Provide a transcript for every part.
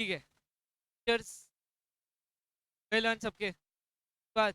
ठीक है, teachers well learn सबके बाद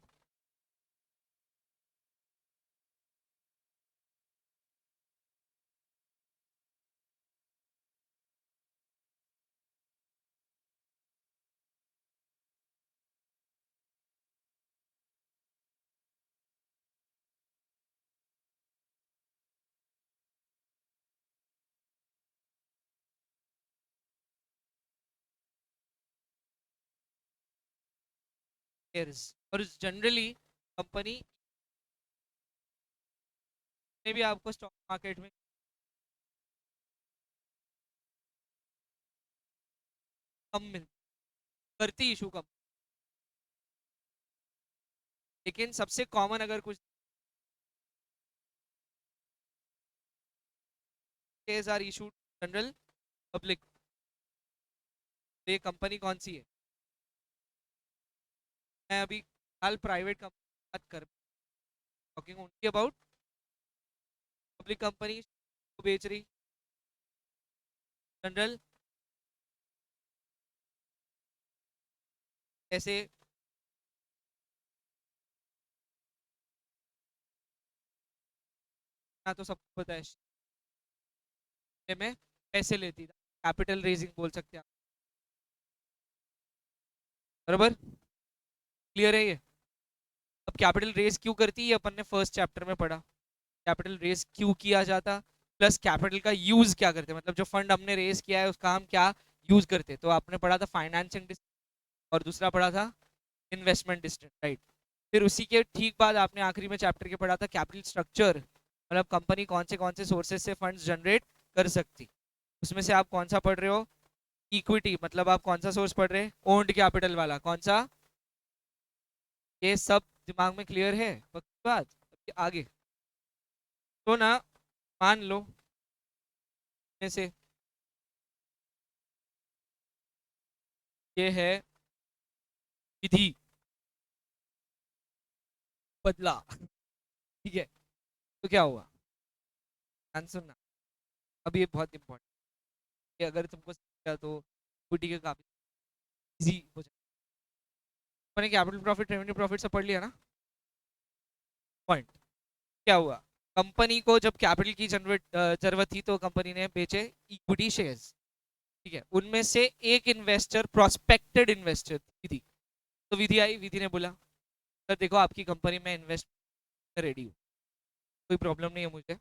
शेयर्स। और जनरली कंपनी ने भी आपको स्टॉक मार्केट में कम मिल करती इशू कम, लेकिन सबसे कॉमन अगर कुछ shares are issued general public, तो ये कंपनी कौन सी है? मैं अभी हाल प्राइवेट कंपनी बात कर, talking only about public company को बेच रही जनरल, ऐसे ना, तो सबको पता है में पैसे लेती था, कैपिटल रेजिंग बोल सकते हैं आप। बराबर, क्लियर है ये? अब कैपिटल रेज क्यों करती है अपन ने फर्स्ट चैप्टर में पढ़ा, कैपिटल रेज क्यों किया जाता, प्लस कैपिटल का यूज क्या करते, मतलब जो फंड हमने रेज किया है उसका हम क्या यूज करते। तो आपने पढ़ा था फाइनेंसिंग और दूसरा पढ़ा था इन्वेस्टमेंट डिस्ट्रिक्ट, राइट। फिर उसी के ठीक बाद आपने आखिरी में चैप्टर के पढ़ा था कैपिटल स्ट्रक्चर, मतलब कंपनी कौन से सोर्सेज से फंड्स जनरेट कर सकती। उसमें से आप कौन सा पढ़ रहे हो? इक्विटी, मतलब आप कौन सा सोर्स पढ़ रहे हैं? ओन्ड कैपिटल वाला, कौन सा? ये सब दिमाग में क्लियर है? पक्की बात? आगे तो ना, मान लो में से ये है विधि बदला, ठीक है, तो क्या हुआ? आंसर ना, अब ये बहुत इंपॉर्टेंट है, अगर तुमको समझा तो इक्विटी के काफी इजी हो जाए। मैंने कैपिटल प्रॉफिट रेवेन्यू प्रॉफिट सब पढ़ लिया ना? पॉइंट क्या हुआ? कंपनी को जब कैपिटल की जरूरत थी तो कंपनी ने बेचे इक्विटी शेयर्स, ठीक है। उनमें से एक इन्वेस्टर प्रोस्पेक्टेड इन्वेस्टर विधि, तो विधि आई, विधि ने बोला सर देखो आपकी कंपनी में इन्वेस्ट रेडी हूँ, कोई प्रॉब्लम नहीं है मुझे,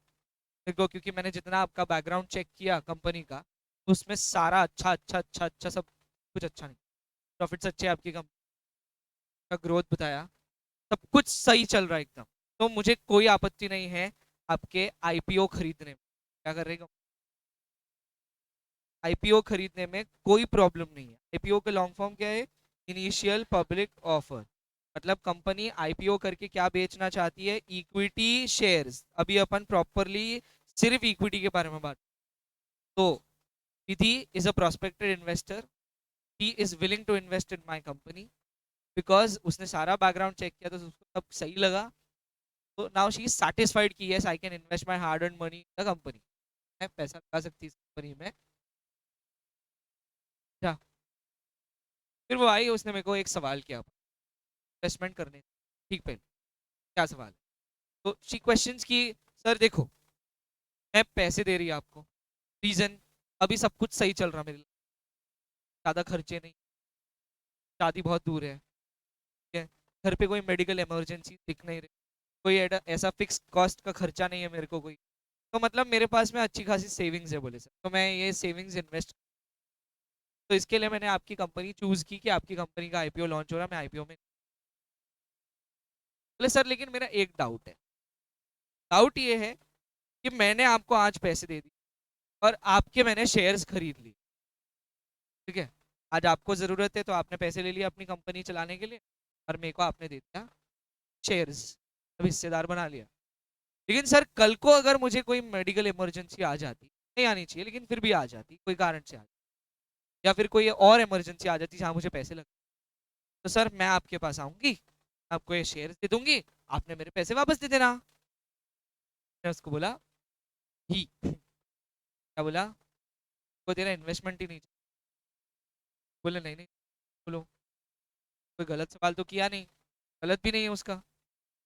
देखो क्योंकि मैंने जितना आपका बैकग्राउंड चेक किया कंपनी का, उसमें सारा अच्छा अच्छा अच्छा अच्छा सब कुछ अच्छा नहीं, प्रॉफिट्स अच्छे आपकी कंपनी का, ग्रोथ बताया, सब कुछ सही चल रहा है एकदम, तो मुझे कोई आपत्ति नहीं है आपके आईपीओ खरीदने में। क्या कर रहे? आईपीओ खरीदने में कोई प्रॉब्लम नहीं है। आईपीओ का लॉन्ग फॉर्म क्या है? इनिशियल पब्लिक ऑफर, मतलब कंपनी आईपीओ करके क्या बेचना चाहती है? Equity shares. अभी अपन प्रॉपरली सिर्फ इक्विटी के बारे में बात, तो Vidhi is a prospected investor, he is willing to invest in my company, because उसने सारा बैकग्राउंड चेक किया तो उसको सब सही लगा, तो नाउ शी इज सैटिस्फाइड कि yes I can invest my hard earn money in the company, मैं पैसा लगा सकती इस कंपनी में। अच्छा, फिर वो आई, उसने मेरे को एक सवाल किया इन्वेस्टमेंट करने, ठीक, पहले क्या सवाल है? तो शी क्वेश्चंस की, सर देखो मैं पैसे दे रही हूँ आपको, रीजन अभी सब कुछ सही चल रहा मेरे लिए, ज़्यादा खर्चे नहीं, शादी बहुत दूर है, ठीक है, घर पे कोई मेडिकल इमरजेंसी दिख नहीं रही, कोई ऐसा फिक्स कॉस्ट का खर्चा नहीं है मेरे को कोई, तो मतलब मेरे पास में अच्छी खासी सेविंग्स है बोले सर, तो मैं ये सेविंग्स इन्वेस्ट, तो इसके लिए मैंने आपकी कंपनी चूज की कि आपकी कंपनी का आईपीओ लॉन्च हो रहा है, मैं आईपीओ में। बोले सर लेकिन मेरा एक डाउट है, डाउट ये है कि मैंने आपको आज पैसे दे दिए और आपके मैंने शेयर्स खरीद लिए, ठीक है, आज आपको जरूरत है तो आपने पैसे ले लिए अपनी कंपनी चलाने के लिए, और मेरे को आपने दे दिया शेयर्स, अब हिस्सेदार बना लिया। लेकिन सर कल को अगर मुझे कोई मेडिकल इमरजेंसी आ जाती, नहीं आनी चाहिए लेकिन फिर भी आ जाती, कोई कारण से आ जाती, या फिर कोई और इमरजेंसी आ जाती जहां मुझे पैसे लगते, तो सर मैं आपके पास आऊंगी, आपको ये शेयर दे दूंगी, आपने मेरे पैसे वापस दे देना। मैं उसको बोला ही, क्या बोला? वो तेरा इन्वेस्टमेंट ही नहीं, बोले नहीं नहीं, बोलो कोई गलत सवाल तो किया नहीं, गलत भी नहीं है उसका।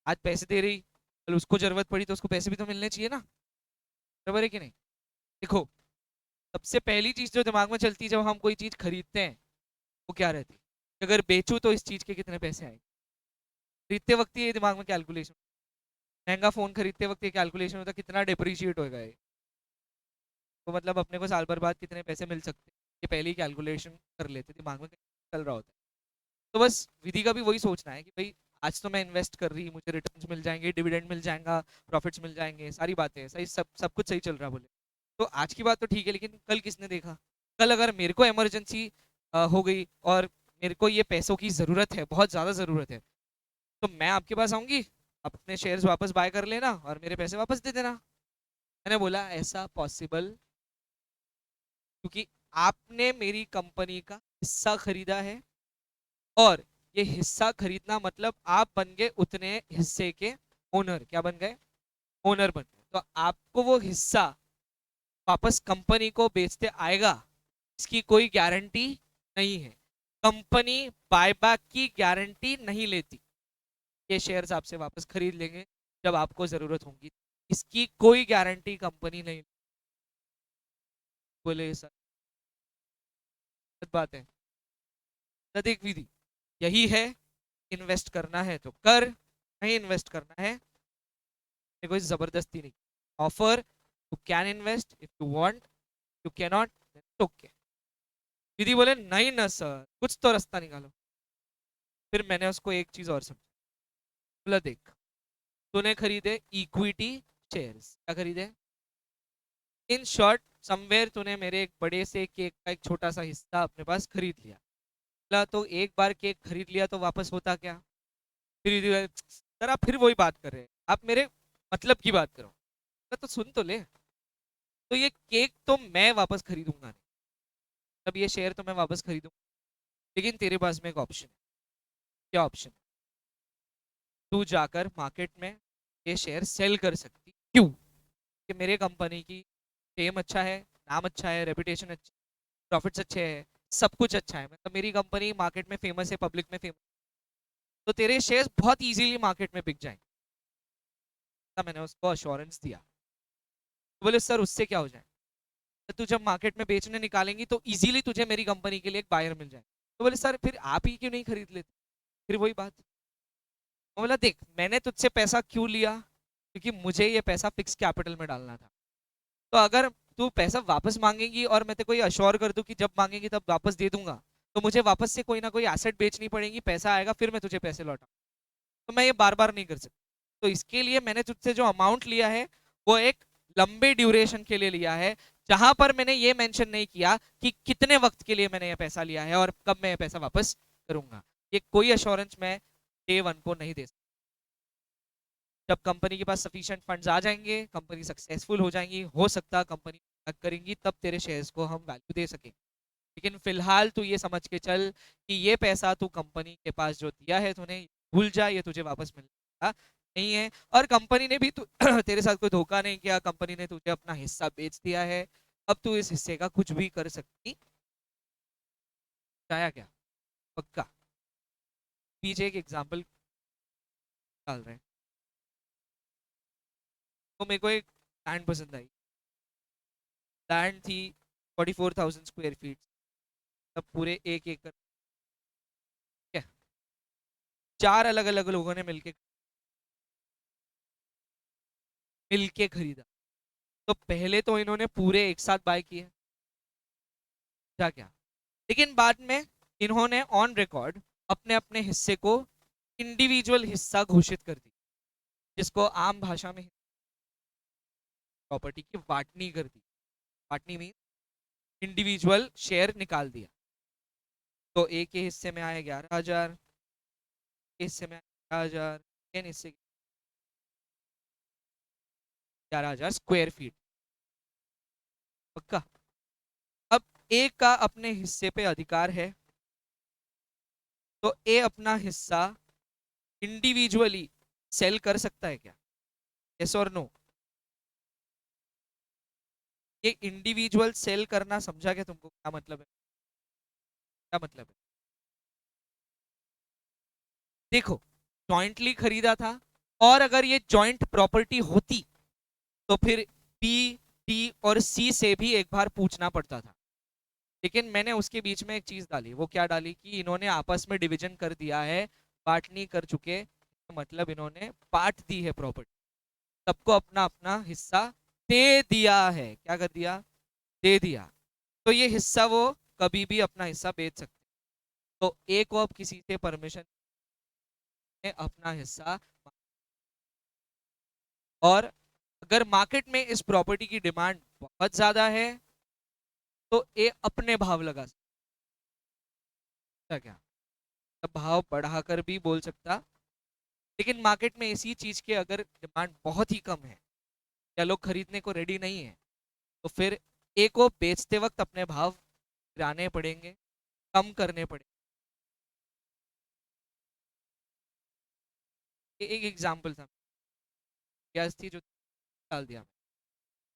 आज पैसे दे रही, कल उसको जरूरत पड़ी तो उसको पैसे भी तो मिलने चाहिए ना, बराबर है कि नहीं? देखो, सबसे पहली चीज जो दिमाग में चलती है जब हम कोई चीज खरीदते हैं, वो क्या रहती है? अगर बेचूं तो इस चीज के कितने पैसे आएंगे। खरीदते वक्त ही ये दिमाग में कैलकुलेशन, महंगा फोन खरीदते वक्त ये कैलकुलेशन होता है कितना डिप्रिशिएट होएगा ये, तो मतलब अपने को साल भर बाद कितने पैसे मिल सकते हैं, ये पहले ही कैलकुलेशन कर लेते, दिमाग में चल रहा होता है। तो बस विधि का भी वही सोचना है कि भाई आज तो मैं इन्वेस्ट कर रही, मुझे रिटर्न्स मिल जाएंगे, डिविडेंड मिल जाएगा, प्रॉफिट्स मिल जाएंगे, सारी बातें सही, सब सब कुछ सही चल रहा बोले तो आज की बात तो ठीक है, लेकिन कल किसने देखा? कल अगर मेरे को इमरजेंसी हो गई और मेरे को ये पैसों की जरूरत है, बहुत ज्यादा जरूरत है, तो मैं आपके पास आऊंगी, अपने शेयर्स वापस बाय कर लेना और मेरे पैसे वापस दे देना। मैंने बोला ऐसा पॉसिबल, क्योंकि आपने मेरी कंपनी का हिस्सा खरीदा है, और ये हिस्सा खरीदना मतलब आप बन गए उतने हिस्से के ओनर। क्या बन गए? ओनर बन गए। तो आपको वो हिस्सा वापस कंपनी को बेचते आएगा, इसकी कोई गारंटी नहीं है। कंपनी बायबैक की गारंटी नहीं लेती, ये शेयर्स आपसे वापस खरीद लेंगे जब आपको जरूरत होगी, इसकी कोई गारंटी कंपनी नहीं। बोले सर, गलत बात है। सटीक विधि यही है, इन्वेस्ट करना है तो कर, नहीं इन्वेस्ट करना है, कोई जबरदस्ती नहीं। Offer, you can invest if you want, you can not, okay. दीदी बोले नहीं ना सर, कुछ तो रास्ता निकालो। फिर मैंने उसको एक चीज और समझा, बोला देख, तूने खरीदे इक्विटी शेयर्स, क्या खरीदे? इन शॉर्ट, समवेयर तूने मेरे एक बड़े से केक का एक छोटा सा हिस्सा अपने पास खरीद लिया। बोला तो एक बार केक खरीद लिया तो वापस होता क्या? फिर दीदी बोले, सर आप फिर वही बात कर रहे हैं, आप मेरे मतलब की बात करो। तो सुन तो ले, तो ये केक तो मैं वापस खरीदूंगा नहीं, तब ये शेयर तो मैं वापस खरीदूंगा, लेकिन तेरे पास में एक ऑप्शन है। क्या ऑप्शन? तू जाकर मार्केट में ये शेयर सेल कर सकती। क्यों? कि मेरे कंपनी की फेम अच्छा है, नाम अच्छा है, रेपुटेशन अच्छा, प्रॉफिट्स अच्छे हैं, सब कुछ अच्छा है, मतलब मेरी कंपनी मार्केट में फेमस है, पब्लिक में फेमस, तो तेरे शेयर्स बहुत इजीली मार्केट में बिक जाएंगे। तो मैंने उसको अश्योरेंस दिया। तो बोले सर उससे क्या हो जाए? तो तू जब मार्केट में बेचने निकालेंगी तो इजीली तुझे मेरी कंपनी के लिए एक बायर मिल जाए। तो बोले सर फिर आप ही क्यों नहीं खरीद लेते? फिर वही बात। मैं बोला देख, मैंने तुझसे पैसा क्यों लिया? क्योंकि मुझे ये पैसा फिक्स कैपिटल में डालना था। तो अगर तू पैसा वापस मांगेगी और मैं तेरे को ये अश्योर कर दूं कि जब मांगेगी तब वापस दे दूंगा, तो मुझे वापस से कोई ना कोई एसेट बेचनी पड़ेगी, पैसा आएगा, फिर मैं तुझे पैसे लौटा, तो मैं ये बार बार नहीं कर सकता। तो इसके लिए मैंने तुझसे जो अमाउंट लिया है वो एक लंबे ड्यूरेशन के लिए लिया है, जहां पर मैंने ये मेंशन नहीं किया कि कितने वक्त के लिए मैंने ये पैसा लिया है और कब मैं ये पैसा वापस करूंगा। ये कोई अश्योरेंस मैं डे वन को नहीं दे सकता। जब कंपनी के पास सफिशिएंट फंड्स आ जाएंगे, कंपनी सक्सेसफुल हो जाएंगी, हो सकता कंपनी करेंगी, तब तेरे शेयर्स को हम वैल्यू दे सकें। लेकिन फिलहाल तू ये समझ के चल कि ये पैसा तू कंपनी के पास जो दिया है तूने, भूल जा, ये तुझे वापस मिलना नहीं है। और कंपनी ने भी तेरे साथ कोई धोखा नहीं किया, कंपनी ने तुझे अपना हिस्सा बेच दिया है, अब तू इस हिस्से का कुछ भी कर सकती। चाहे क्या? पक्का। पीछे एक एग्जाम्पल डाल रहे हैं। तो मेरे को एक लैंड पसंद आई, लैंड थी 44,000 स्क्वायर फीट, तब पूरे 1 एकड़। ठीक है, चार अलग अलग लोगों ने मिलके खरीदा। तो पहले तो इन्होंने पूरे एक साथ बाय किए, क्या क्या, लेकिन बाद में इन्होंने ऑन रिकॉर्ड अपने अपने हिस्से को इंडिविजुअल हिस्सा घोषित कर दी, जिसको आम भाषा में प्रॉपर्टी की वाटनी कर दी। वाटनी में इंडिविजुअल शेयर निकाल दिया। तो एक के हिस्से में आए 11,000, हिस्से में 11,000, हिस्से 11,000 स्क्वायर फीट। पक्का। अब ए का अपने हिस्से पे अधिकार है, तो ए अपना हिस्सा इंडिविजुअली सेल कर सकता है क्या? यस और नो? ये इंडिविजुअल सेल करना समझा क्या तुमको क्या मतलब है? क्या मतलब है? देखो, जॉइंटली खरीदा था, और अगर ये जॉइंट प्रॉपर्टी होती तो फिर बी, डी और सी से भी एक बार पूछना पड़ता था। लेकिन मैंने उसके बीच में एक चीज डाली। वो क्या डाली कि इन्होंने आपस में डिवीजन कर दिया है, बांटनी कर चुके, मतलब इन्होंने बांट दी है प्रॉपर्टी, सबको अपना अपना हिस्सा दे दिया है। क्या कर दिया? दे दिया। तो ये हिस्सा वो कभी भी अपना हिस्सा बेच सकते। तो ए को अब किसी से परमिशन अपना हिस्सा, और अगर मार्केट में इस प्रॉपर्टी की डिमांड बहुत ज्यादा है तो ए अपने भाव लगा सकता। क्या? तब भाव बढ़ाकर भी बोल सकता। लेकिन मार्केट में इसी चीज के अगर डिमांड बहुत ही कम है या लोग खरीदने को रेडी नहीं है, तो फिर ए को बेचते वक्त अपने भाव गिराने पड़ेंगे, कम करने पड़ेंगे। एक एग्जाम्पल था, गैस थी जो डाल दिया।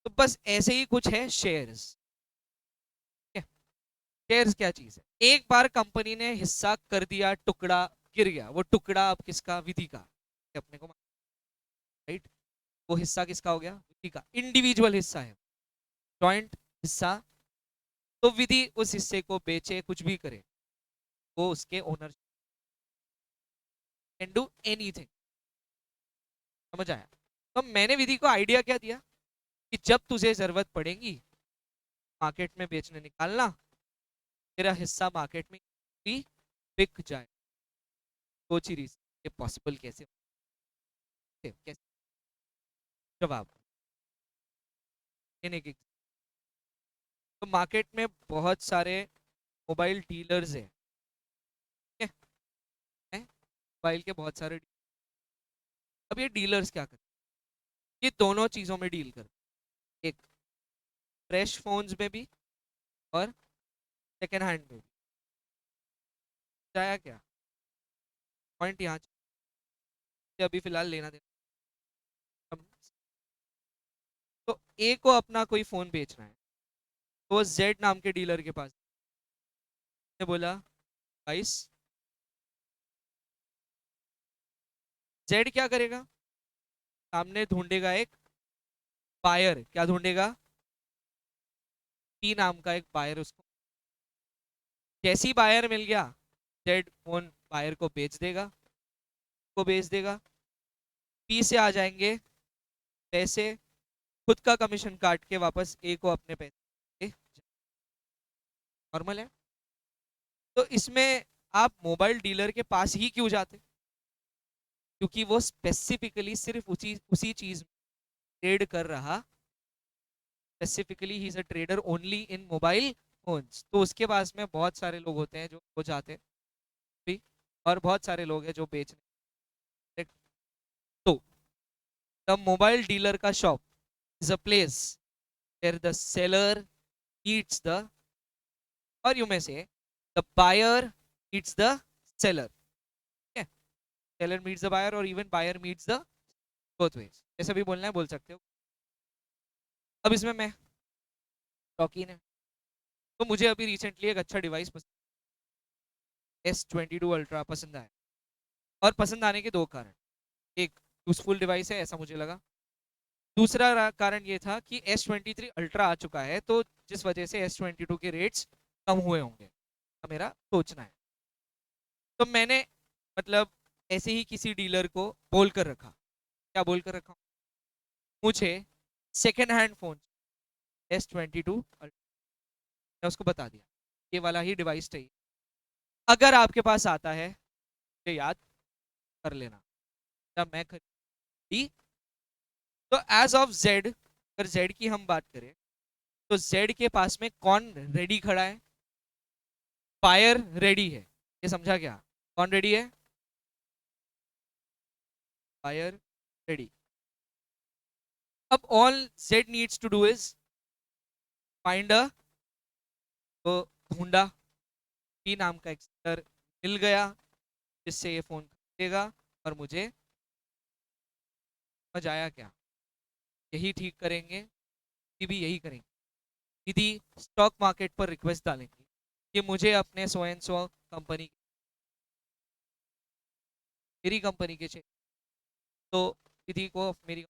तो बस ऐसे ही कुछ है शेयर्स। शेयर्स क्या चीज है? एक बार कंपनी ने हिस्सा कर दिया, टुकड़ा गिर गया, वो टुकड़ा अब किसका? विधि का। अपने को, राइट? वो हिस्सा किसका हो गया? विधि का। इंडिविजुअल हिस्सा है, जॉइंट हिस्सा। तो विधि उस हिस्से को बेचे, कुछ भी करे, वो उसके ओनर कैन डू एनीथिंग। समझ आया? तो मैंने विधि को आइडिया क्या दिया कि जब तुझे जरूरत पड़ेगी मार्केट में बेचने निकालना, तेरा हिस्सा मार्केट में भी बिक जाए। सोच ही रही ये पॉसिबल कैसे? कैसे? जवाब देने की। तो मार्केट में बहुत सारे मोबाइल डीलर्स हैं, ठीक है? मोबाइल के बहुत सारे। अब ये डीलर्स क्या करते हैं? ये दोनों चीजों में डील करते हैं, एक फ्रेश फोन्स में भी और सेकेंड हैंड में भी। चाहे क्या पॉइंट यहाँ अभी फिलहाल लेना देना। अब तो ए को अपना कोई फोन बेचना है, तो वो जेड नाम के डीलर के पास ने बोला, गाइस, जेड क्या करेगा? सामने ढूंढेगा एक बायर। क्या ढूंढेगा? पी नाम का एक बायर। उसको जैसी बायर मिल गया, जेड फोन बायर को बेच देगा, को बेच देगा। पी से आ जाएंगे पैसे, खुद का कमीशन काट के वापस ए को अपने पैसे। नॉर्मल है। तो इसमें आप मोबाइल डीलर के पास ही क्यों जाते? क्योंकि वो स्पेसिफिकली सिर्फ उसी उसी चीज में ट्रेड कर रहा। Specifically he is a trader only in mobile phones. तो उसके पास में बहुत सारे लोग होते हैं जो हो जाते भी, और बहुत सारे लोग हैं जो बेचने। तो द मोबाइल डीलर का shop is a place where the seller meets the, और you may say the buyer meets the seller. ठीक है? सेलर मीट्स द बायर, और even buyer meets the, both ways, जैसा भी बोलना है बोल सकते हो। अब इसमें मैं शौकीन है, तो मुझे अभी रिसेंटली एक अच्छा डिवाइस S22 Ultra पसंद आया। और पसंद आने के दो कारण। एक, यूजफुल डिवाइस है ऐसा मुझे लगा। दूसरा कारण ये था कि S23 Ultra आ चुका है, तो जिस वजह से S22 के रेट्स कम हुए होंगे, मेरा सोचना है। तो मैंने, मतलब, ऐसे ही किसी डीलर को बोल कर रखा। क्या बोल कर रखा? मुझे second hand phone S22 Ultra, मैं उसको बता दिया ये वाला ही डिवाइस चाहिए। अगर आपके पास आता है मुझे याद कर लेना। जब मैं खरीदी, तो एज ऑफ जेड, अगर जेड की हम बात करें, तो जेड के पास में कौन रेडी खड़ा है? बायर रेडी है। ये समझा क्या? कौन रेडी है? Buyer ready. अब all Z needs to do is find a, तो ढूंढा, पी नाम का एक सेलर मिल गया जिससे ये फोन खरीदेगा। और मुझे समझ आया क्या? यही ठीक करेंगे, भी यही करेंगे। दीदी स्टॉक मार्केट पर रिक्वेस्ट डालेंगे, कि मुझे अपने सो एंड सो कंपनी, मेरी कंपनी के शेयर, तो विधि को मेरी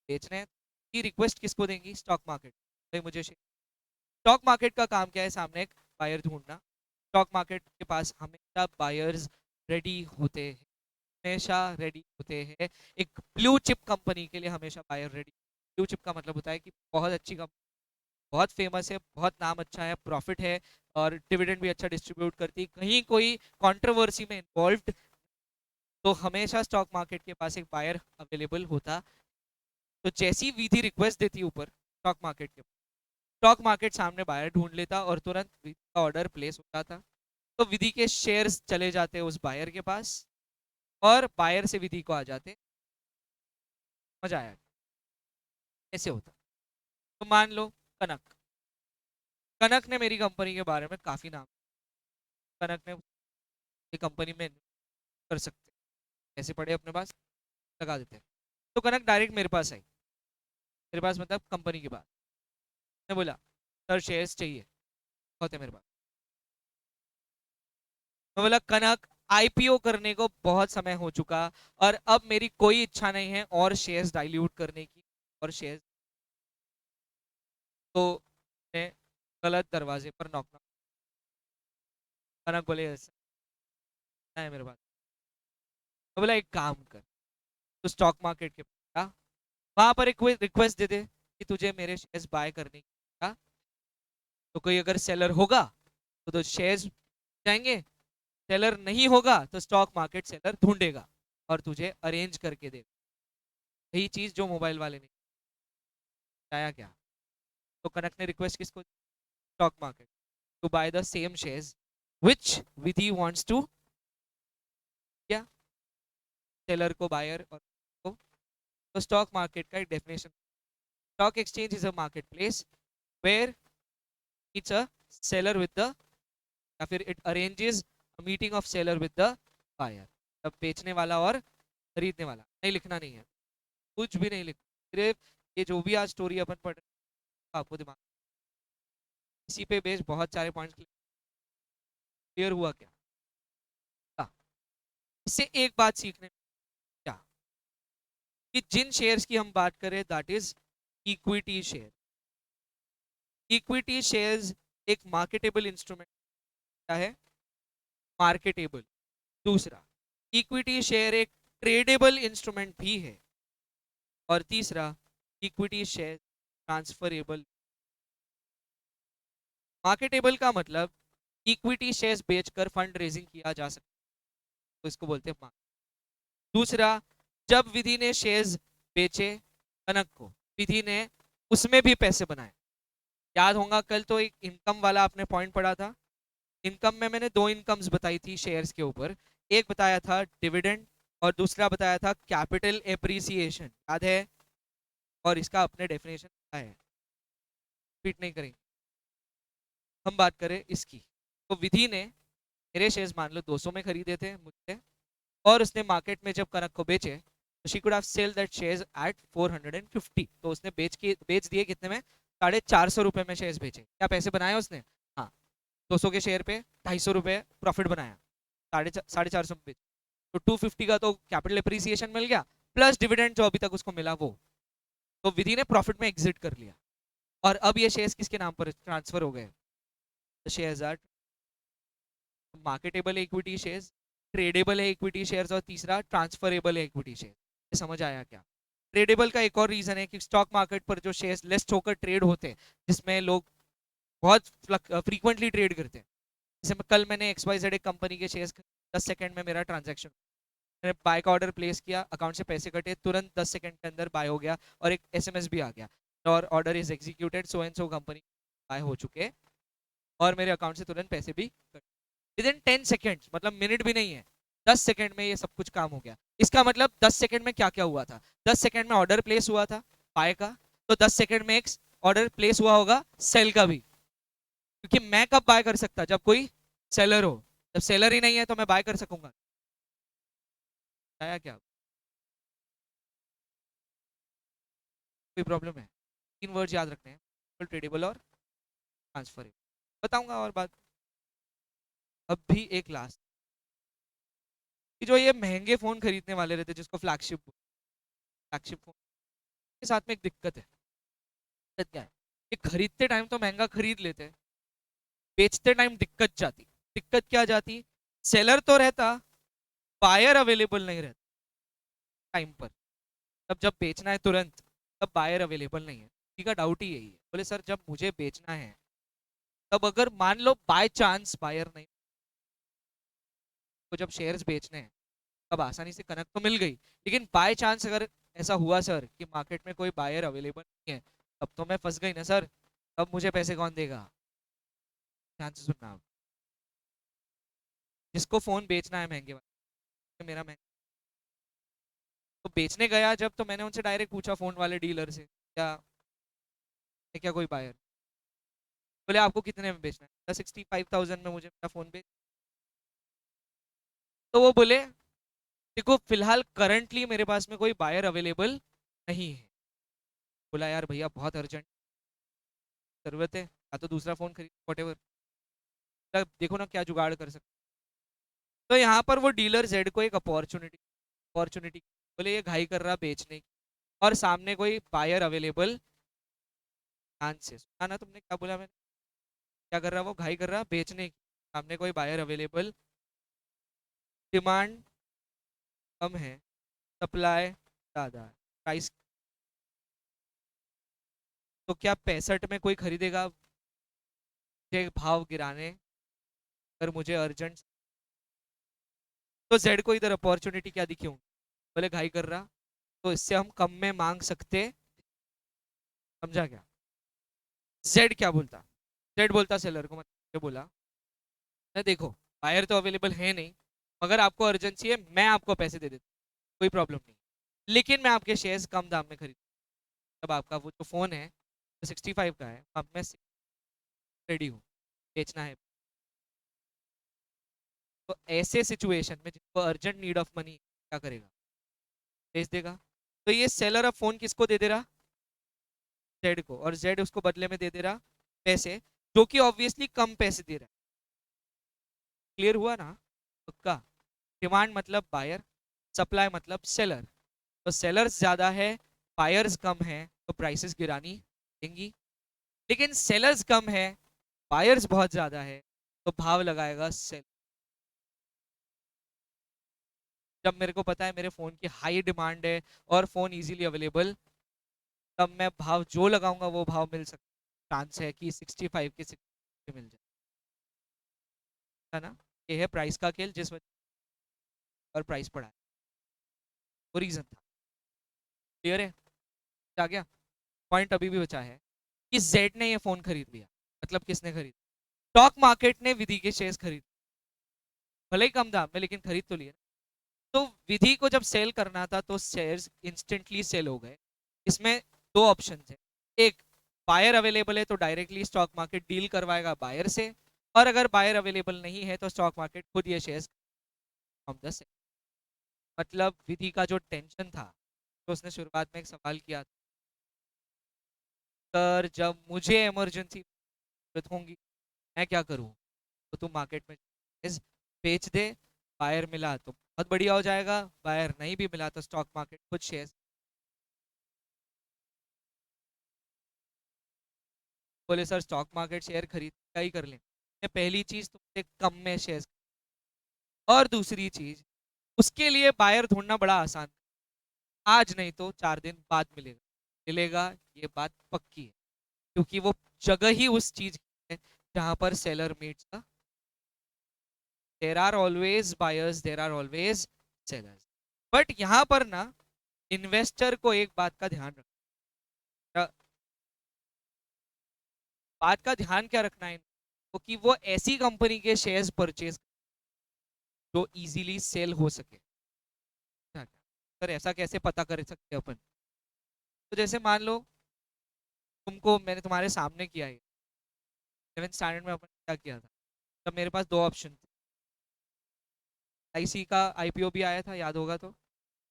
बेचना है, की रिक्वेस्ट किसको देंगी? Stock market. भाई मुझे स्टॉक मार्केट का काम क्या है? सामने एक बायर ढूंढना। स्टॉक मार्केट के पास हमेशा बायर्स रेडी होते हैं, हमेशा रेडी होते हैं। एक ब्लू चिप कंपनी के लिए हमेशा बायर रेडी। ब्लू चिप का मतलब होता है कि बहुत अच्छी कंपनी, बहुत फेमस है, बहुत नाम अच्छा है, प्रॉफिट है, और डिविडेंड भी अच्छा डिस्ट्रीब्यूट करती है, कहीं कोई कंट्रोवर्सी में इन्वॉल्व, तो हमेशा स्टॉक मार्केट के पास एक बायर अवेलेबल होता। तो जैसी विधि रिक्वेस्ट देती ऊपर स्टॉक मार्केट के, स्टॉक मार्केट सामने बायर ढूंढ लेता और तुरंत विधि का ऑर्डर प्लेस हो जाता। तो विधि के शेयर्स चले जाते उस बायर के पास, और बायर से विधि को आ जाते। मजा आया? ऐसे होता। तो मान लो कनक, कनक ने मेरी कंपनी के बारे में काफी नाम, कनक ने ये कंपनी में कर सकते, ऐसे पड़े अपने पास, लगा देते। तो कनक डायरेक्ट मेरे पास आई, मेरे पास मतलब कंपनी के पास, मैं बोला सर शेयर्स चाहिए, बहुत है मेरे पास। मैं बोला कनक, आईपीओ करने को बहुत समय हो चुका, और अब मेरी कोई इच्छा नहीं है और शेयर्स डाइल्यूट करने की, और शेयर्स, तो मैं गलत दरवाजे पर नॉक, कनक बोले ऐसा है मेरे पास। मैं बोला एक काम कर, तो स्टॉक मार्केट के वहां पर एक रिक्वेस्ट दे दे कि तुझे मेरे शेयर्स बाय करने की, हाँ? तो कोई अगर सेलर होगा तो शेयर्स जाएंगे, सेलर नहीं होगा तो स्टॉक मार्केट सेलर ढूंढेगा और तुझे अरेंज करके देगा। यही चीज जो मोबाइल वाले ने बताया क्या। तो कनक ने रिक्वेस्ट किसको? Stock market, to buy the same shares which Vidhi wants to, क्या सेलर को बायर और को। तो स्टॉक मार्केट का एक definition, stock exchange is a market place where it's a seller with the, या फिर it arranges meeting of seller with the buyer. तब बेचने वाला और खरीदने वाला, नहीं लिखना नहीं है, कुछ भी नहीं लिखना, सिर्फ ये जो भी आज स्टोरी अपन पढ़ रहे हैं, आपको दिमाग, इसी पे बेस बहुत सारे पॉइंट्स क्लियर हुआ क्या? हाँ, इससे एक बात सीखने क्या, कि जिन शेयर्स की हम बात करें that is equity share. Equity shares एक मार्केटेबल इंस्ट्रूमेंट, क्या है? मार्केटेबल। दूसरा, इक्विटी शेयर एक ट्रेडेबल इंस्ट्रूमेंट भी है। और तीसरा, इक्विटी शेयर ट्रांसफरेबल। मार्केटेबल का मतलब इक्विटी शेयर्स बेचकर फंड रेजिंग किया जा सकता है, तो इसको बोलते हैं मार्केट। दूसरा, जब विधि ने शेयर्स बेचे कनक को, विधि ने उसमें भी पैसे बनाए। याद होगा कल तो एक इनकम वाला आपने पॉइंट पढ़ा था। इनकम में मैंने दो इनकम्स बताई थी शेयर्स के ऊपर, एक बताया था डिविडेंड और दूसरा बताया था कैपिटल एप्रिसिएशन, याद है? और इसका अपने डेफिनेशन है, रिपीट नहीं करेंगे। हम बात करें इसकी, तो विधि ने मेरे शेयर्स मान लो 200 में खरीदे थे मुझसे, और उसने मार्केट में जब कनक को बेचे तो she could have sell that shares at 450, तो उसने बेच दिए कितने में? 450 रुपए में शेयर्स बेचे। क्या पैसे बनाए उसने? हाँ, 200 के शेयर पे 250 रुपए प्रॉफिट बनाया, 450 में बेच। तो 250 का तो कैपिटल एप्रिसिएशन मिल गया, प्लस डिविडेंड जो अभी तक उसको मिला वो, तो विधि ने प्रॉफिट में एग्जिट कर लिया। और अब ये शेयर्स किसके नाम पर ट्रांसफर हो गए? Shares are marketable equity shares, tradable है इक्विटी शेयर्स, और तीसरा ट्रांसफरेबल है इक्विटी शेयर। ये समझ आया क्या? ट्रेडेबल का एक और रीजन है कि स्टॉक मार्केट पर जो शेयर्स लिस्ट होकर ट्रेड होते हैं, जिसमें लोग बहुत फ्रीक्वेंटली ट्रेड करते हैं, जैसे कल मैंने XYZ एक कंपनी के शेयर्स 10 सेकंड में मेरा ट्रांजैक्शन, मैंने बाय का ऑर्डर प्लेस किया, अकाउंट से पैसे कटे, तुरंत 10 सेकंड के अंदर बाय हो गया, और एक SMS भी आ गया, और order is executed, so and so company by हो चुके, और मेरे अकाउंट से तुरंत पैसे भी कटे विद इन 10 सेकेंड्स, मतलब मिनट भी नहीं है, 10 सेकंड में ये सब कुछ काम हो गया। इसका मतलब 10 सेकंड में क्या क्या हुआ था? 10 सेकंड में ऑर्डर प्लेस हुआ था बाय का, तो 10 सेकंड में एक ऑर्डर प्लेस हुआ होगा सेल का भी, क्योंकि मैं कब बाय कर सकता? जब कोई सेलर हो, जब सेलर ही नहीं है तो मैं बाय कर सकूंगा? आया क्या? कोई प्रॉब्लम है? 3 वर्ड याद रखने हैं, ट्रेडेबल और ट्रांसफरेबल, बताऊंगा और बात। अब भी एक लास्ट, कि जो ये महंगे फोन खरीदने वाले रहते जिसको फ्लैगशिप फोन के साथ में एक दिक्कत है। दिक्कत क्या है? ये खरीदते टाइम तो महंगा खरीद लेते हैं, बेचते टाइम दिक्कत जाती। दिक्कत क्या जाती? सेलर तो रहता, बायर अवेलेबल नहीं रहता टाइम पर। तब जब बेचना है तुरंत, तब बायर अवेलेबल नहीं है। किसी का डाउट ही यही है। बोले सर जब मुझे बेचना है, तब अगर मान लो बाय चांस बायर नहीं, तो जब शेयर्स बेचने हैं तब आसानी से कनक तो मिल गई, लेकिन बाय चांस अगर ऐसा हुआ सर कि मार्केट में कोई बायर अवेलेबल नहीं है, तब तो मैं फंस गई ना सर। तब मुझे पैसे कौन देगा? ध्यान से सुनना आप। जिसको फोन बेचना है महंगे वाले, मेरा महंगा, तो बेचने गया जब, तो मैंने उनसे डायरेक्ट पूछा, फोन वाले डीलर से, क्या है क्या कोई बायर? बोले आपको कितने में बेचना है? 65,000 में मुझे मेरा फोन बेच। तो वो बोले देखो फिलहाल करंटली मेरे पास में कोई बायर अवेलेबल नहीं है। बोला यार भैया बहुत अर्जेंट जरूरत है, या तो दूसरा फोन खरीद वट, देखो ना क्या जुगाड़ कर सकते। तो यहाँ पर वो डीलर जेड को एक अपॉर्चुनिटी बोले ये घाई कर रहा बेचने की, और सामने कोई बायर अवेलेबल। ध्यान से सुना ना तुमने क्या बोला मैंने? क्या कर रहा? वो घाई कर रहा बेचने की, सामने कोई बायर अवेलेबल, डिमांड कम है, सप्लाई ज्यादा है, प्राइस। तो क्या 65 में कोई खरीदेगा मुझे भाव गिराने, अगर मुझे अर्जेंट? तो जेड को इधर अपॉर्चुनिटी क्या दिखी होंगी? बोले घाई कर रहा, तो इससे हम कम में मांग सकते। समझा क्या? जेड क्या बोलता? जेड बोलता सेलर को, मतलब बोला मैं देखो बायर तो अवेलेबल है नहीं, मगर आपको अर्जेंसी है, मैं आपको पैसे दे देता हूं, कोई प्रॉब्लम नहीं, लेकिन मैं आपके शेयर्स कम दाम में खरीद। तब आपका वो जो फोन है जो 65 का है, अब मैं रेडी हूँ, बेचना है। तो ऐसे सिचुएशन में जिसको अर्जेंट नीड ऑफ मनी, क्या करेगा? बेच देगा। तो ये सेलर अब फोन किसको दे दे रहा? जेड को, और जेड उसको बदले में दे दे रहा पैसे, जो कि ऑब्वियसली कम पैसे दे रहा है। क्लियर हुआ ना? उसका डिमांड मतलब बायर, सप्लाई मतलब सेलर। तो सेलर्स ज्यादा है, बायर्स कम है, तो प्राइसेस गिरानी देंगी। लेकिन सेलर्स कम है, बायर्स बहुत ज्यादा है, तो भाव लगाएगा सेल। जब मेरे को पता है मेरे फोन की हाई डिमांड है और फोन इजीली अवेलेबल, तब मैं भाव जो लगाऊंगा वो भाव मिल सकता, चांस है कि 65 के 60 मिल जाए, है ना? ये है प्राइस का खेल, जिस वजह और प्राइस पड़ा है, वो रीजन था। क्लियर है? आ गया? पॉइंट अभी भी बचा है कि जेड ने ये फोन खरीद लिया। मतलब किसने खरीद? स्टॉक मार्केट ने विधि के शेयर्स खरीद, भले ही कम दाम में, लेकिन खरीद तो लिया। तो विधि को जब सेल करना था तो शेयर्स इंस्टेंटली सेल हो गए। इसमें दो ऑप्शन थे, एक बायर अवेलेबल है तो डायरेक्टली स्टॉक मार्केट डील करवाएगा बायर से, और अगर बायर अवेलेबल नहीं है तो स्टॉक मार्केट खुद ये शेयर्स फ्रॉम द सेल। मतलब विधि का जो टेंशन था, तो उसने शुरुआत में एक सवाल किया, सर जब मुझे इमरजेंसी जरूरत होंगी मैं क्या करूं? तो तुम मार्केट में shares बेच दे, बायर मिला तो बहुत बढ़िया हो जाएगा, बायर नहीं भी मिला तो स्टॉक मार्केट खुद शेयर। बोले सर स्टॉक मार्केट शेयर खरीद का ही कर लें। पहली चीज तुमसे कम में शेयर, और दूसरी चीज उसके लिए बायर ढूंढना बड़ा आसान, आज नहीं तो 4 दिन बाद मिलेगा। मिलेगा, ये बात पक्की है, क्योंकि वो जगह ही उस चीज की है जहां पर seller meets the. There are always buyers, there are always sellers. But यहाँ पर ना इन्वेस्टर को एक बात का ध्यान रखना, बात का ध्यान क्या रखना है, तो कि वो ऐसी कंपनी के शेयर्स परचेज जो इजीली सेल हो सके। सर ऐसा कैसे पता कर सकते हैं अपन? तो जैसे मान लो तुमको मैंने तुम्हारे सामने किया है, 7th स्टैंडर्ड में अपन क्या किया था, तब मेरे पास दो ऑप्शन थे। आईसी का आईपीओ भी आया था, याद होगा तो,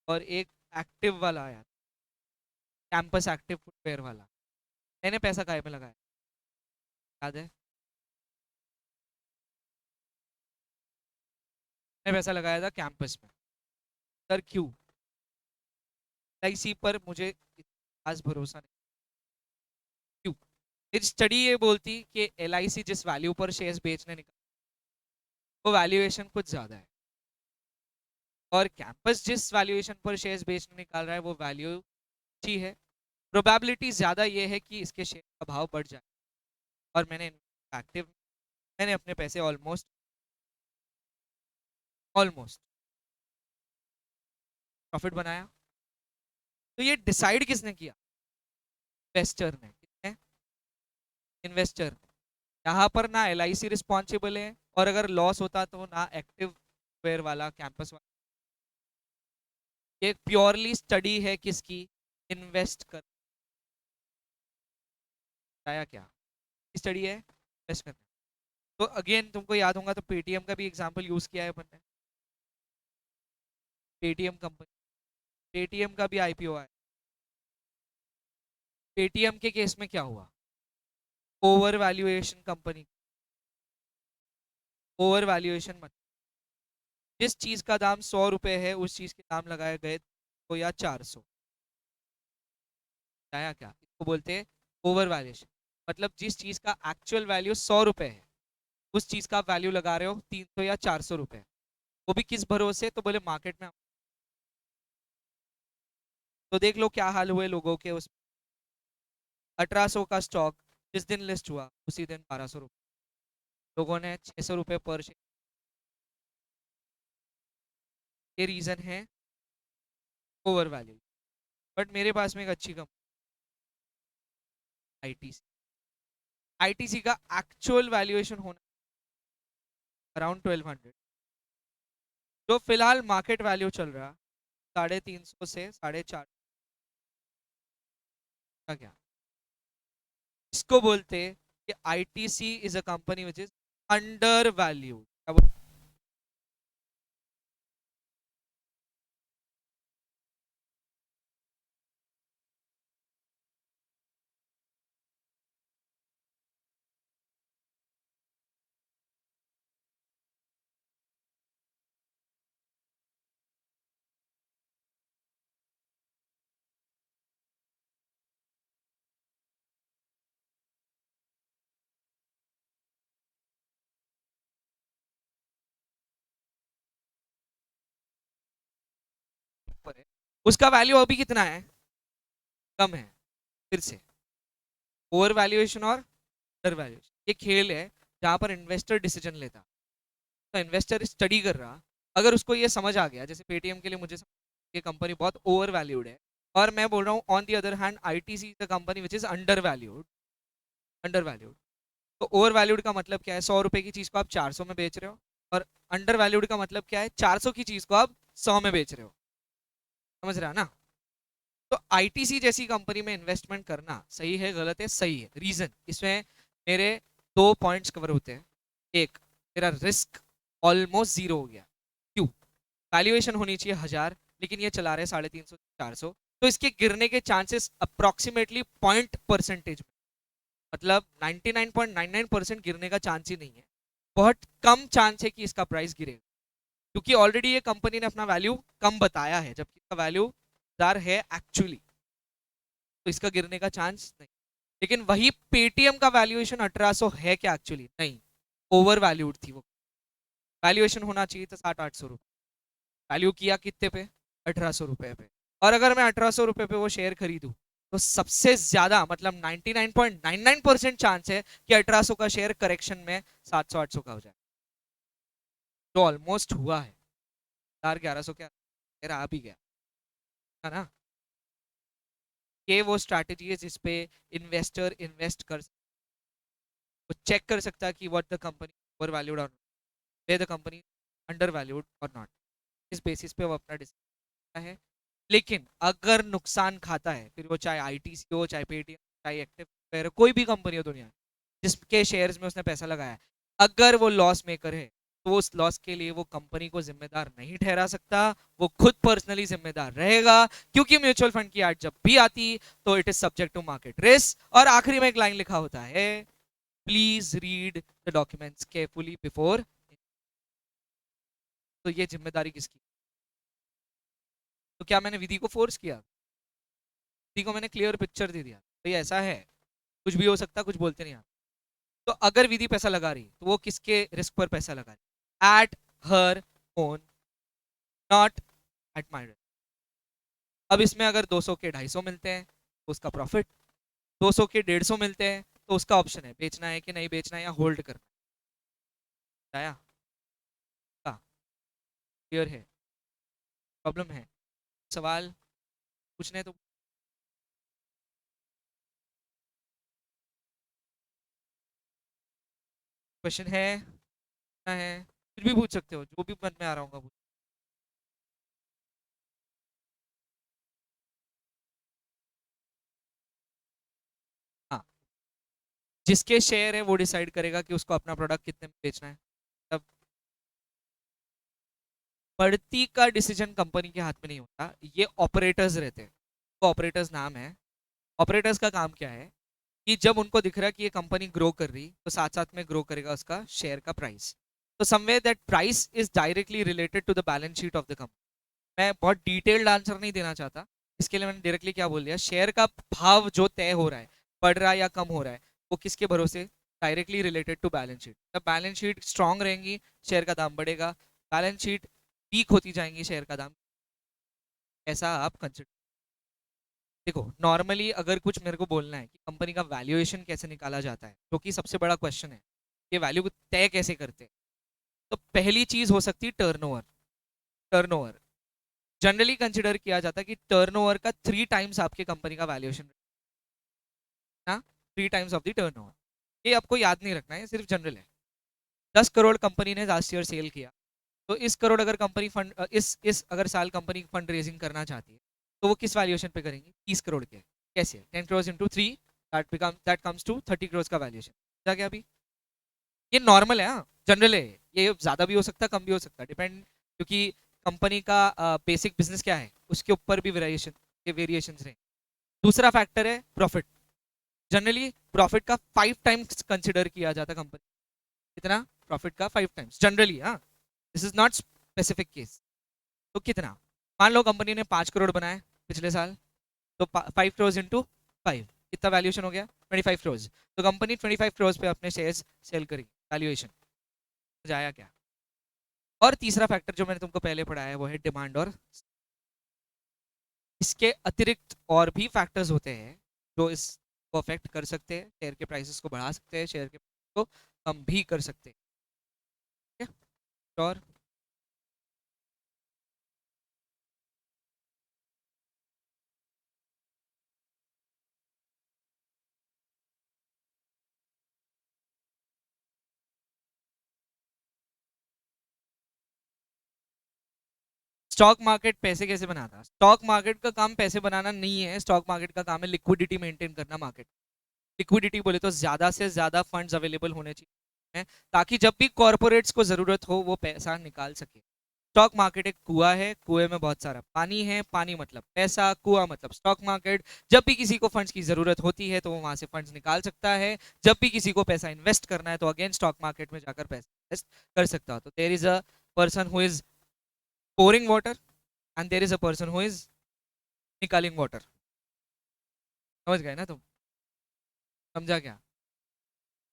और एक एक्टिव वाला आया, कैंपस एक्टिव फुटवेयर वाला। मैंने पैसा काय में लगाया, याद है? मैंने पैसा लगाया था कैंपस में। सर क्यों? LIC पर मुझे खास भरोसा नहीं। क्यों? मेरी स्टडी ये बोलती कि LIC जिस वैल्यू पर शेयर्स बेचने निकल, वो वैल्यूएशन कुछ ज्यादा है, और कैंपस जिस वैल्यूएशन पर शेयर्स बेचने निकाल रहा है वो वैल्यू अच्छी है। प्रोबेबिलिटी ज्यादा ये है कि इसके शेयर का भाव बढ़ जाए। और मैंने एक्टिव, मैंने अपने पैसे ऑलमोस्ट ऑलमोस्ट प्रॉफिट बनाया। तो ये डिसाइड किसने किया? इन्वेस्टर ने। किसने? इन्वेस्टर ने। यहाँ पर ना LIC रिस्पॉन्सिबल है, और अगर लॉस होता तो ना एक्टिव वेयर वाला कैंपस वाला। ये प्योरली स्टडी है किसकी? इन्वेस्ट कर आया क्या स्टडी है? इन्वेस्ट करना। तो अगेन तुमको याद होगा तो पेटीएम का भी एग्जांपल यूज किया है अपन ने। पेटीएम कंपनी, पेटीएम का भी IPO है। पेटीएम के केस में क्या हुआ? Over valuation company. Over valuation मत, जिस चीज का दाम 100 रुपए है उस चीज के दाम लगाए गए तो या 400। आया क्या? इसको बोलते हैं ओवर वैल्यूएशन। मतलब जिस चीज का एक्चुअल वैल्यू 100 रुपए है उस चीज का आप वैल्यू लगा रहे हो 300 या 400 रुपए। वो भी किस भरोसे? तो बोले मार्केट में। तो देख लो क्या हाल हुए लोगों के। उस 1800 का स्टॉक जिस दिन लिस्ट हुआ उसी दिन 1200 रुपये। लोगों ने 600 रुपये पर शेयर। ये रीजन है ओवर वैल्यू। बट मेरे पास में एक अच्छी कंपनी ITC। ITC का एक्चुअल वैल्यूएशन होना अराउंड 1200, जो फिलहाल मार्केट वैल्यू चल रहा 350 से 450 का। क्या इसको बोलते कि ITC is a company which is under value. उसका वैल्यू अभी कितना है? कम है। फिर से ओवर वैल्यूएशन और अंडर वैल्यूएशन, ये खेल है जहां पर इन्वेस्टर डिसीजन लेता। तो इन्वेस्टर स्टडी कर रहा, अगर उसको ये समझ आ गया, जैसे पेटीएम के लिए मुझे ये कंपनी बहुत ओवर वैल्यूड है, और मैं बोल रहा हूँ on the other hand ITC is the company which is under valued. Under valued, तो ओवर वैल्यूड का मतलब क्या है? 100 रुपए की चीज को आप 400 में बेच रहे हो। और अंडर वैल्यूड का मतलब क्या है? 400 की चीज को आप 100 में बेच रहे हो। समझ रहा ना? तो ITC जैसी कंपनी में इन्वेस्टमेंट करना सही है गलत है? सही है। रीजन इसमें मेरे 2 पॉइंट्स कवर होते हैं। एक, मेरा रिस्क ऑलमोस्ट जीरो हो गया। क्यों? वैल्यूएशन होनी चाहिए 1000, लेकिन ये चला रहे 350 400। तो इसके गिरने के चांसेस अप्रोक्सीमेटली पॉइंट परसेंटेज में, मतलब 99.99% गिरने का चांस ही नहीं है। बहुत कम चांस है कि इसका प्राइस गिरेगा, क्योंकि ऑलरेडी ये कंपनी ने अपना वैल्यू कम बताया है जबकि इसका वैल्यू दार है एक्चुअली। तो इसका गिरने का चांस नहीं। लेकिन वही पेटीएम का वैल्यूएशन 1800 है क्या? एक्चुअली नहीं, ओवर वैल्यूड थी वो। वैल्यूएशन होना चाहिए था 700-800 रुपए। वैल्यू किया कितने पे? 1800 रुपए पे। और अगर मैं 1800 रुपए पे वो शेयर खरीदूं तो सबसे ज्यादा मतलब 99.99% चांस है कि 1800 का शेयर करेक्शन में 700-800 का हो जाए, जो ऑलमोस्ट हुआ है। 1100 क्या शेयर आ भी गया है ना? ये वो स्ट्रैटेजी है जिसपे इन्वेस्टर इन्वेस्ट कर, वो चेक कर सकता है कि what the company over valued और way the company under valued और नॉट। इस बेसिस पे वो अपना डिसीजन है। लेकिन अगर नुकसान खाता है, फिर वो चाहे ITC हो, चाहे पेटीएम, चाहे एक्टिव, कोई भी कंपनी हो दुनिया में जिसके शेयर्स में उसने पैसा लगाया है, अगर वो लॉस मेकर है तो उस लॉस के लिए वो कंपनी को जिम्मेदार नहीं ठहरा सकता, वो खुद पर्सनली जिम्मेदार रहेगा। क्योंकि म्यूचुअल फंड की एड जब भी आती तो it is subject to market risk. और आखिरी में एक लाइन लिखा होता है, please read the documents carefully before. तो ये जिम्मेदारी किसकी? तो क्या मैंने विधि को फोर्स किया? विधि को मैंने क्लियर पिक्चर दे दिया तो ये ऐसा है, कुछ भी हो सकता, कुछ बोलते नहीं आप। तो अगर विधि पैसा लगा रही तो वो किसके रिस्क पर पैसा लगा रही? At her own, not at my risk. अब इसमें अगर 200 के 250 मिलते हैं तो उसका प्रॉफिट, 200 के 150 मिलते हैं तो उसका ऑप्शन है बेचना है कि नहीं बेचना है या होल्ड करना है। आया? क्लियर है? प्रॉब्लम है? सवाल पूछने तो क्वेश्चन है ना? है कुछ भी पूछ सकते हो, जो भी मन में आ रहा होगा पूछ। हाँ, जिसके शेयर है वो डिसाइड करेगा कि उसको अपना प्रोडक्ट कितने में बेचना है। तब बढ़ती का डिसीजन कंपनी के हाथ में नहीं होता, ये ऑपरेटर्स रहते हैं, तो ऑपरेटर्स नाम है। ऑपरेटर्स का काम क्या है कि जब उनको दिख रहा है कि ये कंपनी ग्रो कर रही तो साथ साथ में ग्रो करेगा उसका शेयर का प्राइस। तो somewhere that price is directly related to the balance sheet of the company. मैं बहुत डिटेल्ड आंसर नहीं देना चाहता, इसके लिए मैंने डायरेक्टली क्या बोल दिया, शेयर का भाव जो तय हो रहा है, बढ़ रहा है या कम हो रहा है, वो किसके भरोसे? Directly related to balance sheet. जब बैलेंस शीट स्ट्रांग रहेंगी शेयर का दाम बढ़ेगा, बैलेंस शीट वीक होती जाएंगी शेयर का दाम। ऐसा आप कंसिडर देखो। नॉर्मली अगर कुछ मेरे को बोलना है कि कंपनी का वैल्यूएशन कैसे निकाला जाता है, जो कि सबसे बड़ा क्वेश्चन है, ये वैल्यू को तय कैसे करते हैं, तो पहली चीज हो सकती है टर्नओवर। टर्नओवर जनरली कंसिडर किया जाता है कि टर्नओवर का 3 टाइम्स आपके कंपनी का वैल्यूएशन ना, 3 टाइम्स ऑफ द टर्नओवर। ये आपको याद नहीं रखना है, सिर्फ जनरल है। 10 करोड़ कंपनी ने लास्ट ईयर सेल किया, तो इस करोड़ अगर कंपनी फंड इस अगर साल कंपनी फंड रेजिंग करना चाहती है तो वो किस वैल्यूएशन पे करेंगी? 30 करोड़ के। कैसे? 10 crore into 3, that comes to 30 crore का वैल्यूएशन। क्या क्या अभी ये नॉर्मल है, हाँ जनरल है। ये ज्यादा भी हो सकता है, कम भी हो सकता है, डिपेंड, क्योंकि कंपनी का बेसिक बिजनेस क्या है उसके ऊपर भी वेरिएशन के वेरिएशन रहे। दूसरा फैक्टर है प्रॉफिट। जनरली प्रॉफिट का 5 टाइम्स कंसिडर किया जाता है कंपनी। कितना? प्रॉफिट का 5 टाइम्स जनरली, हाँ, this is not specific case. तो कितना? मान लो कंपनी ने 5 करोड़ बनाए पिछले साल, तो 5 करोड़ इंटू 5 कितना वैल्यूएशन हो गया? 25 करोड़। तो कंपनी 25 करोड़ पे अपने शेयर्स सेल करेगी, वैल्यूएशन जाया क्या? और तीसरा फैक्टर जो मैंने तुमको पहले पढ़ाया है वो है डिमांड। और इसके अतिरिक्त और भी फैक्टर्स होते हैं जो इसको अफेक्ट कर सकते हैं, शेयर के प्राइसेस को बढ़ा सकते हैं, शेयर के को कम भी कर सकते हैं। ठीक है? और स्टॉक मार्केट पैसे कैसे बनाता है? स्टॉक मार्केट का काम पैसे बनाना नहीं है, स्टॉक मार्केट का काम है लिक्विडिटी मेंटेन करना मार्केट। लिक्विडिटी बोले तो ज्यादा से ज्यादा फंड्स अवेलेबल होने चाहिए हैं, ताकि जब भी कॉर्पोरेट्स को जरूरत हो वो पैसा निकाल सके। स्टॉक मार्केट एक कुआं है, कुएं में बहुत सारा पानी है, पानी मतलब पैसा, कुआं मतलब स्टॉक मार्केट। जब भी किसी को फंड्स की जरूरत होती है तो वो वहां से फंड्स निकाल सकता है। जब भी किसी को पैसा इन्वेस्ट करना है तो अगेन स्टॉक मार्केट में जाकर पैसा इन्वेस्ट कर सकता हो। तो there is a person who is pouring water and there is a person who is निकालिंग वाटर। समझ गए ना तुम? समझा क्या?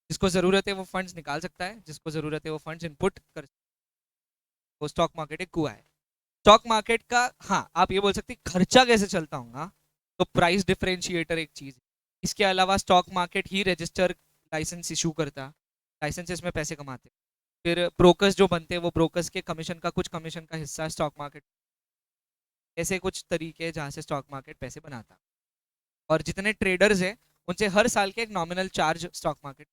जिसको जरूरत है वो फंड्स निकाल सकता है, जिसको जरूरत है वो फंड्स इनपुट कर। वो स्टॉक मार्केट एक कुआ है। स्टॉक मार्केट का, हाँ आप ये बोल सकते हैं खर्चा कैसे चलता होगा, तो प्राइस डिफरेंशिएटर एक चीज है। इसके अलावा स्टॉक मार्केट ही रजिस्टर लाइसेंस इशू करता, लाइसेंसेस में पैसे कमाते। फिर ब्रोकर्स जो बनते हैं वो ब्रोकर्स के कमीशन का कुछ कमीशन का हिस्सा स्टॉक मार्केट। ऐसे कुछ तरीके हैं जहाँ से स्टॉक मार्केट पैसे बनाता। और जितने ट्रेडर्स हैं उनसे हर साल के एक nominal charge stock market,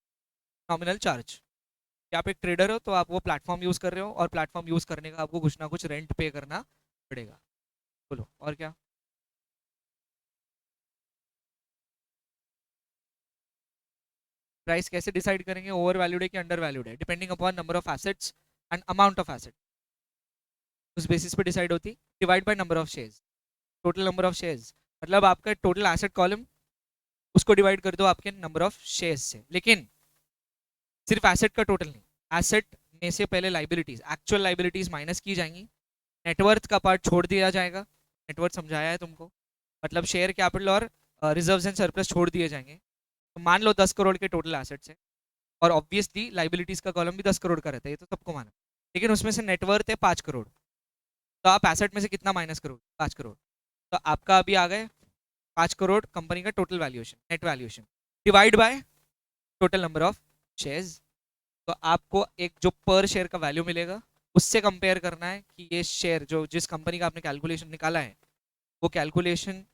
nominal charge. कि आप एक ट्रेडर हो तो आप वो प्लेटफॉर्म यूज कर रहे हो और प्लेटफॉर्म यूज करने का आपको कुछ ना कुछ रेंट पे करना पड़ेगा। बोलो और क्या? प्राइस कैसे डिसाइड करेंगे? ओवर वैल्यूड है कि अंडर वैल्यूड है, depending upon number of assets and amount of asset. उस बेसिस पे डिसाइड होती। Divide by number of shares, total number of shares, मतलब आपका टोटल एसेट कॉलम, उसको डिवाइड कर दो आपके नंबर ऑफ शेयर्स से। लेकिन सिर्फ एसेट का टोटल नहीं, एसेट में से पहले लाइबिलिटीज, एक्चुअल लाइबिलिटीज माइनस की जाएंगी, नेटवर्थ का पार्ट छोड़ दिया जाएगा। नेटवर्थ समझाया है तुमको, मतलब शेयर कैपिटल और रिजर्व्स एंड सरप्लस छोड़ दिए जाएंगे। तो मान लो 10 करोड़ के टोटल एसेट्स है, और ऑब्वियसली लाइबिलिटीज का कॉलम भी 10 करोड़ का रहता है, ये तो सबको मालूम। लेकिन उसमें से नेटवर्थ है 5 करोड़, तो आप एसेट में से कितना माइनस करोगे? 5 करोड़। तो आपका अभी आ गए 5 करोड़ कंपनी का total valuation, net valuation, divide by total number of shares. तो आपको एक जो पर शेयर का वैल्यू मिलेगा, उससे कंपेयर करना है कि ये शेयर जो जिस कंपनी का आपने कैलकुलेशन निकाला है, वो कैलकुलेशन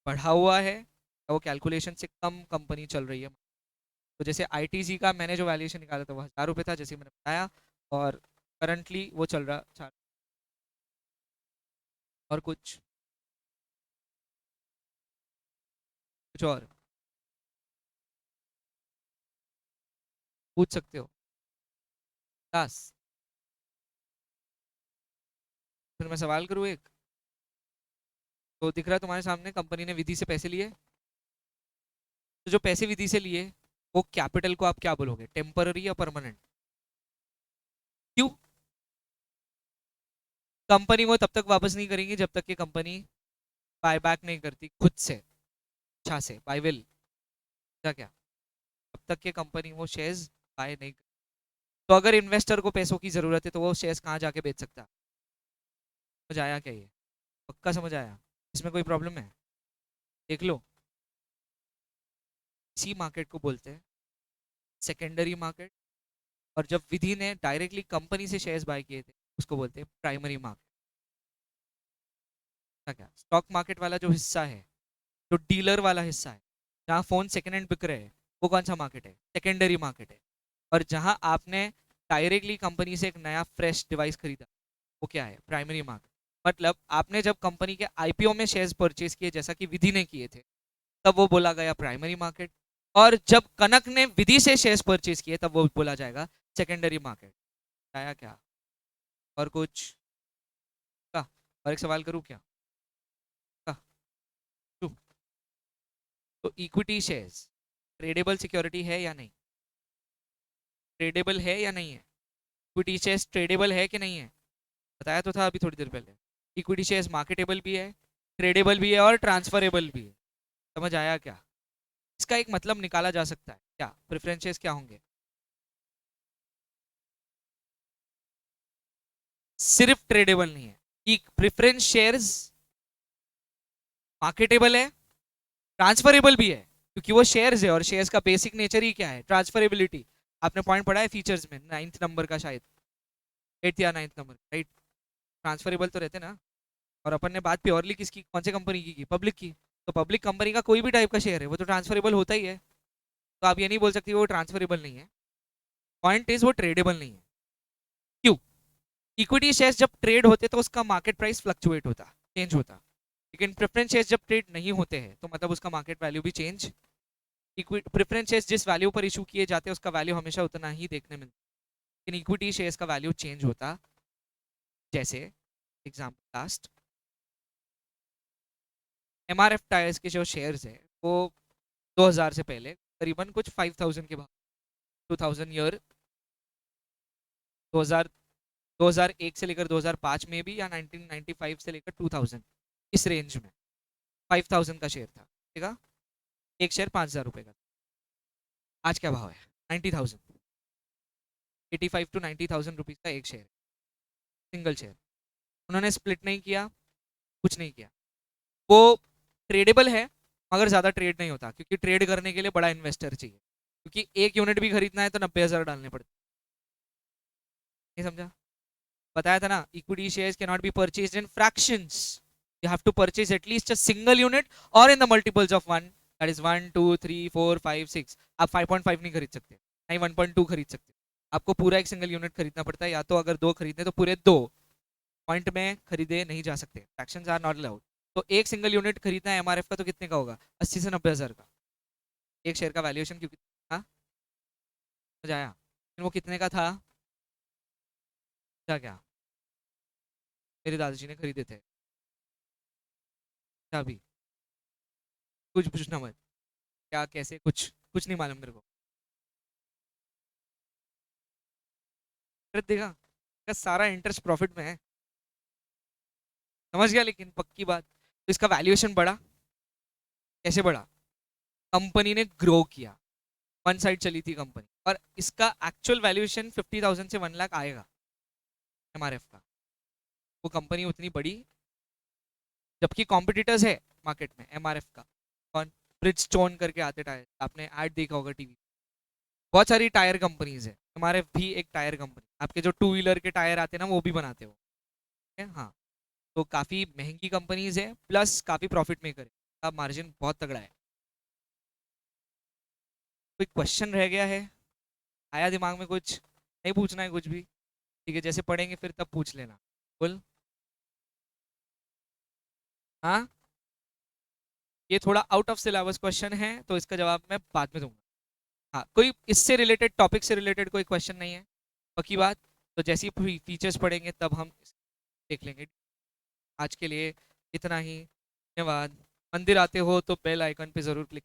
बढ़ा हुआ है या वो कैलकुलेशन से कम कंपनी चल रही है। तो जैसे आईटीजी का मैंने जो वैल्यूएशन निकाला था वो 1000 रुपये था, जैसे मैंने बताया, और करंटली वो चल रहा 4। और कुछ और पूछ सकते हो? 10। फिर मैं सवाल करूँ एक? तो दिख रहा है तुम्हारे सामने, कंपनी ने विधि से पैसे लिए। तो जो पैसे विधि से लिए, वो कैपिटल को आप क्या बोलोगे, टेम्पररी या परमानेंट? क्यों? कंपनी वो तब तक वापस नहीं करेंगी जब तक कि कंपनी बाय बैक नहीं करती खुद से, इच्छा से, बाय विल, क्या क्या, तब तक के कंपनी वो शेयर्स बाय नहीं कर। तो अगर इन्वेस्टर को पैसों की जरूरत है तो वो शेयर्स कहाँ जाके बेच सकता है? समझ आया क्या ये? पक्का समझ आया? इसमें कोई प्रॉब्लम है? देख लो, इसी मार्केट को बोलते हैं सेकेंडरी मार्केट, और जब विधि ने डायरेक्टली कंपनी से शेयर्स बाय किए थे उसको बोलते हैं प्राइमरी मार्केट। क्या क्या, स्टॉक मार्केट वाला जो हिस्सा है, जो डीलर वाला हिस्सा है, जहाँ फोन सेकेंड हैंड बिक रहे हैं, वो कौन सा मार्केट है? सेकेंडरी मार्केट है। और जहाँ आपने डायरेक्टली कंपनी से एक नया फ्रेश डिवाइस खरीदा, वो क्या है? Primary market. मतलब आपने जब कंपनी के आईपीओ में शेयर्स परचेज किए, जैसा कि विधि ने किए थे, तब वो बोला गया प्राइमरी मार्केट। और जब कनक ने विधि से शेयर्स परचेज किए, तब वो बोला जाएगा सेकेंडरी मार्केट। आया क्या? और कुछ का? और एक सवाल करूँ क्या? का? तो इक्विटी शेयर्स ट्रेडेबल सिक्योरिटी है या नहीं? ट्रेडेबल है या नहीं है? इक्विटी शेयर्स ट्रेडेबल है कि नहीं है? बताया तो था अभी थोड़ी देर पहले। इक्विटी शेयर्स मार्केटेबल भी है, ट्रेडेबल भी है और ट्रांसफरेबल भी है। समझ आया क्या? इसका एक मतलब निकाला जा सकता है क्या, प्रेफरेंसेस क्या होंगे? सिर्फ ट्रेडेबल नहीं है, कि प्रेफरेंस शेयर्स मार्केटेबल है, ट्रांसफरेबल भी है, क्योंकि वो शेयर्स है और शेयर्स का बेसिक नेचर ही क्या है? ट्रांसफरेबिलिटी। आपने पॉइंट पढ़ा है फीचर्स में, 9th नंबर का शायद, 8th या 9th नंबर, राइट? ट्रांसफरेबल तो रहते ना। और अपन ने बात प्योरली किसकी, कौन से कंपनी की पब्लिक की। तो पब्लिक कंपनी का कोई भी टाइप का शेयर है वो तो ट्रांसफरेबल होता ही है। तो आप ये नहीं बोल सकते वो ट्रांसफरेबल नहीं है। पॉइंट इज वो ट्रेडेबल नहीं है। क्यों? इक्विटी शेयर्स जब ट्रेड होते तो उसका मार्केट प्राइस फ्लक्चुएट होता, चेंज होता। लेकिन प्रेफरेंस शेयर्स जब ट्रेड नहीं होते हैं तो मतलब उसका मार्केट वैल्यू भी चेंज। प्रेफरेंस शेयर्स जिस वैल्यू पर इशू किए जाते हैं उसका वैल्यू हमेशा उतना ही देखने मिलता है, लेकिन इक्विटी शेयर्स का वैल्यू चेंज होता। जैसे एग्जाम्पल लास्ट, एमआरएफ टायर्स के जो शेयर्स है वो 2000 से पहले करीबन कुछ 5000 के भाव, 2000 ईयर, 2000, 2001 से लेकर 2005 में भी, या 1995 से लेकर 2000, इस रेंज में 5000 का शेयर था, ठीक है? एक शेयर 5000 रुपए का। आज क्या भाव है? 90,000। 85 to 90,000 रुपीज का एक शेयर, सिंगल शेयर। उन्होंने स्प्लिट नहीं किया, कुछ नहीं किया। वो ट्रेडेबल है मगर ज्यादा ट्रेड नहीं होता, क्योंकि ट्रेड करने के लिए बड़ा इन्वेस्टर चाहिए, क्योंकि एक यूनिट भी खरीदना है तो 90,000 डालने पड़ते। नहीं समझा? बताया था ना, equity shares can not be purchased in fractions, you have to purchase at least a single unit or in the multiples of 1, that is 1 2 3 4 5 6। आप 5.5 नहीं खरीद सकते, नहीं 1.2 खरीद सकते। आपको पूरा एक सिंगल यूनिट खरीदना पड़ता है, या तो अगर दो खरीदने तो पूरे दो पॉइंट में खरीदे नहीं जा सकते, फ्रैक्शंस आर नॉट अलाउड। तो एक सिंगल यूनिट खरीदना है एमआरएफ का तो कितने का होगा? 80 से 90 हज़ार का। एक शेयर का वैल्यूएशन क्योंकि, हाँ समझ आया? वो कितने का था? क्या क्या? मेरे दादाजी ने खरीदे थे। क्या भी? कुछ पूछना मत, क्या कैसे, कुछ कुछ नहीं मालूम मेरे को। फिर देखा इसका सारा इंटरेस्ट प्रॉफिट में है, समझ गया। लेकिन पक्की बात, तो इसका वैल्यूएशन बढ़ा, कैसे बढ़ा? कंपनी ने ग्रो किया, वन साइड चली थी कंपनी, और इसका एक्चुअल वैल्यूएशन 50,000 से 1 लाख आएगा एमआरएफ का। वो कंपनी उतनी बड़ी, जबकि कॉम्पिटिटर्स है मार्केट में एमआरएफ का। कौन? ब्रिजस्टोन करके आते टायर, आपने ऐड देखा होगा टीवी। बहुत सारी टायर कंपनीज है, एमआरएफ भी एक टायर कंपनी। आपके जो 2 व्हीलर के टायर आते हैं ना, वो भी बनाते हो, ठीक है? हाँ। तो काफी महंगी कंपनीज है, प्लस काफी प्रॉफिट मेकर है, का मार्जिन बहुत तगड़ा है। कोई क्वेश्चन रह गया है? आया दिमाग में कुछ? नहीं पूछना है कुछ भी? ठीक है, जैसे पढ़ेंगे फिर तब पूछ लेना। बोल। हाँ, ये थोड़ा आउट ऑफ सिलेबस क्वेश्चन है, तो इसका जवाब मैं बाद में दूंगा। हाँ, कोई इससे रिलेटेड, टॉपिक से रिलेटेड कोई क्वेश्चन नहीं है, पक्की बात। तो जैसे ही फीचर्स पढ़ेंगे तब हम देख लेंगे। आज के लिए इतना ही, धन्यवाद। मंदिर आते हो तो बेल आइकन पे जरूर क्लिक